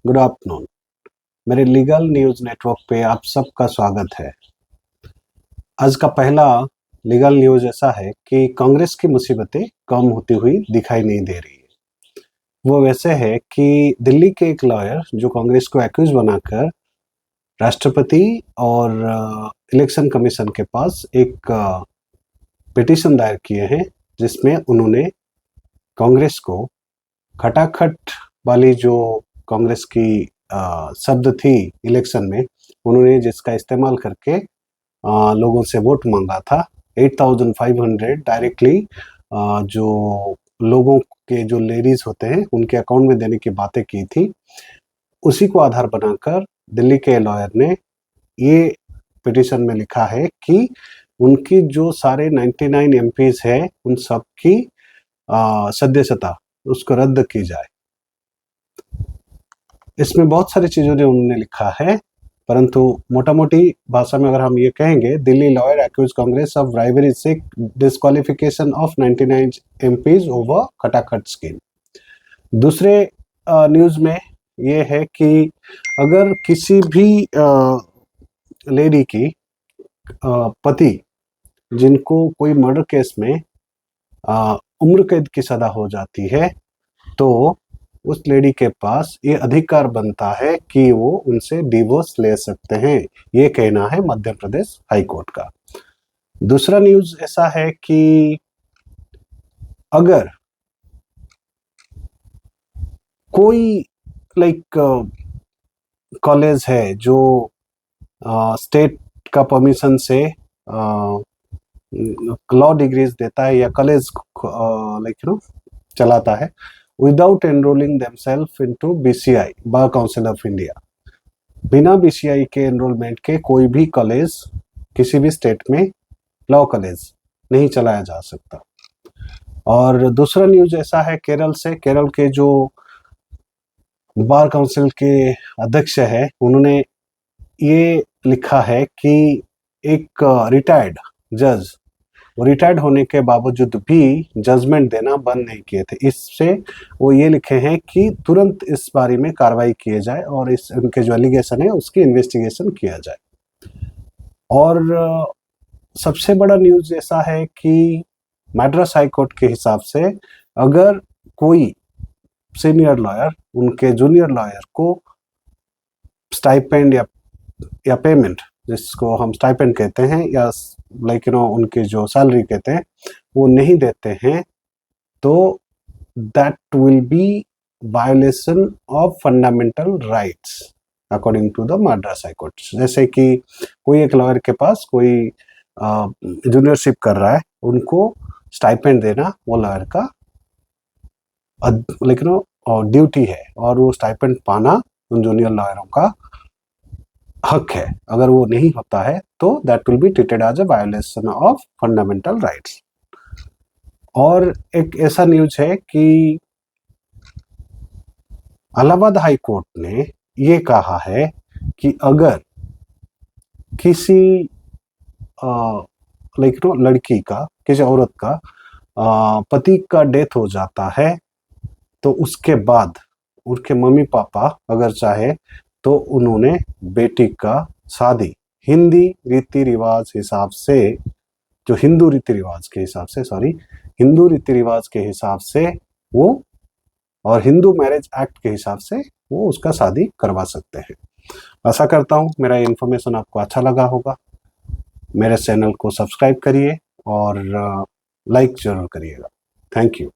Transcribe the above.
Good afternoon. मेरे legal news network पे आप सबका स्वागत है। आज का पहला लीगल न्यूज़ ऐसा है कि कांग्रेस की मुसीबतें कम होती हुई दिखाई नहीं दे रही है। वो वैसे है कि दिल्ली के एक लॉयर जो कांग्रेस को एक्यूज बनाकर राष्ट्रपति और इलेक्शन कमीशन के पास एक पिटीशन दायर किए हैं, जिसमें उन्होंने कांग्रेस को खटाखट वाली जो कांग्रेस की शब्द थी इलेक्शन में, उन्होंने जिसका इस्तेमाल करके लोगों से वोट मांगा था 8500 डायरेक्टली, जो लोगों के जो लेडीज होते हैं उनके अकाउंट में देने की बातें की थी। उसी को आधार बनाकर दिल्ली के लॉयर ने ये पिटीशन में लिखा है कि उनकी जो सारे 99 एमपीज है उन सब की सदस्यता उसको रद्द की जाए। इसमें बहुत सारी चीज़ों ने उन्होंने लिखा है, परंतु मोटा मोटी भाषा में अगर हम ये कहेंगे, Delhi lawyer accuse Congress of bribery से disqualification of 99 MPs over khatakhat scheme. दूसरे न्यूज़ में ये है कि अगर किसी भी लेडी की पति जिनको कोई मर्डर केस में उम्र कैद की सजा हो जाती है, तो उस लेडी के पास ये अधिकार बनता है कि वो उनसे डिवोर्स ले सकते हैं। ये कहना है मध्य प्रदेश हाई कोर्ट का। दूसरा न्यूज़ ऐसा है कि अगर कोई कॉलेज है जो स्टेट का परमिशन से लॉ डिग्रीज देता है या कॉलेज चलाता है without enrolling themselves into BCI, bar council of India, बिना बीसीआई के एनरोलमेंट के कोई भी कॉलेज किसी भी स्टेट में लॉ कॉलेज नहीं चलाया जा सकता। और दूसरा न्यूज़ ऐसा है केरल से। केरल के जो बार काउंसिल के अध्यक्ष है, उन्होंने ये लिखा है कि एक रिटायर्ड जज वो रिटायर्ड होने के बावजूद भी जजमेंट देना बंद नहीं किए थे। इससे वो ये लिखे हैं कि तुरंत इस बारे में कार्रवाई किए जाए और इस उनके जो एलिगेशन है उसकी इन्वेस्टिगेशन किया जाए। और सबसे बड़ा न्यूज़ ऐसा है कि मद्रास हाई कोर्ट के हिसाब से अगर कोई सीनियर लॉयर उनके जूनियर लॉयर को स्टाइपेंड या पेमेंट, जिसको हम स्टाइपेंड कहते हैं या उनके जो सैलरी कहते हैं, वो नहीं देते हैं, तो that will be violation of fundamental rights according to the Madras high court. जैसे कि कोई एक लॉयर के पास कोई जूनियरशिप कर रहा है, उनको स्टाइपेंड देना वो लॉयर का ड्यूटी है और वो स्टाइपेंड पाना उन जूनियर लॉयरों का हक है। अगर वो नहीं होता है तो that will be treated as a violation of fundamental rights. और एक ऐसा न्यूज है कि इलाहाबाद हाई कोर्ट ने ये कहा है कि अगर किसी लड़की का, किसी औरत का पति का डेथ हो जाता है, तो उसके बाद उनके मम्मी पापा अगर चाहे तो उन्होंने बेटी का शादी हिंदू रीति रिवाज के हिसाब से वो और हिंदू मैरिज एक्ट के हिसाब से वो उसका शादी करवा सकते हैं। आशा करता हूँ मेरा इन्फॉर्मेशन आपको अच्छा लगा होगा। मेरे चैनल को सब्सक्राइब करिए और लाइक जरूर करिएगा। Thank you.